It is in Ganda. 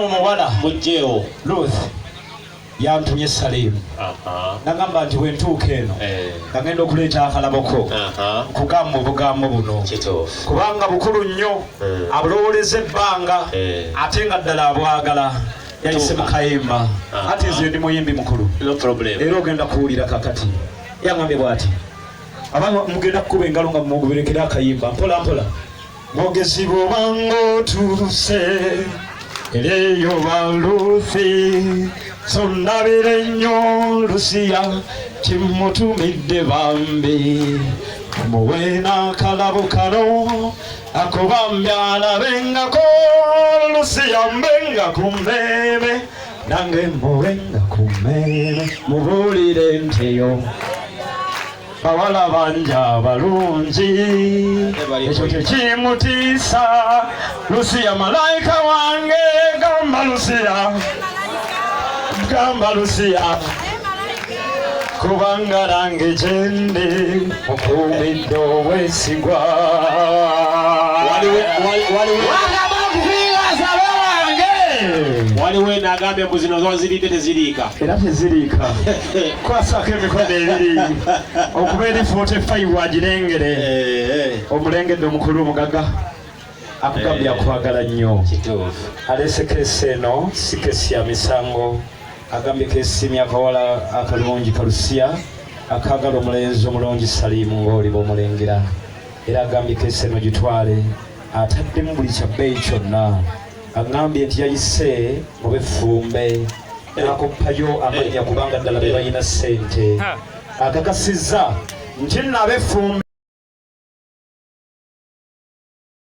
omuwala mujjeewo Ruth yantumye Salimu nagamba nti wentuuka eno ngagenda okuleeta akalaboko kugamba obugambo buno kubanga bukulu nnyo abulowoleza ebbanga ate nga ddala abwagala yayise mu kayimba ate nze ndi muyimbi mukulu era ogenda kuwulira kakati yangambye bw'ati abanga mugenda kukuba engalo nga mugoberekera akayimba mpola mpola mwogezi bw'obanga otuuse ereyo baluthi sondabire nnyo Lusiya kimutumidde bambi muwe n'akalabo kano akubambye alabengako Lusiya mbenga ku mmeme nange muwenga ku mmeme mubuulire nteyo bawala banja abalungi ekyo tekimutiisa Lusiya malayika wange gamba Lusiya kubanga nange gyende mukumidde obwesigwa waliwo enagambye mbu zino zoziridde teziriika era teziriika kwasako emikono ebiri okuba eri 45 wagirengere omulengedde omukulu omugaga akugambye akwagala nnyo alese kesi eno si kesi ya misango agambye kesi akawala akalungi Lusiya akagala omulenzi omulungi Salimu ng'oliba omulengera era agambye kesi eno gitwale ataddemu buli kyabbeeyi kyonna agambye nti yayise mu beffumbe nakuppayo amannya kubanga ddala be balina ssente akakasizza nti nno ab'effumbe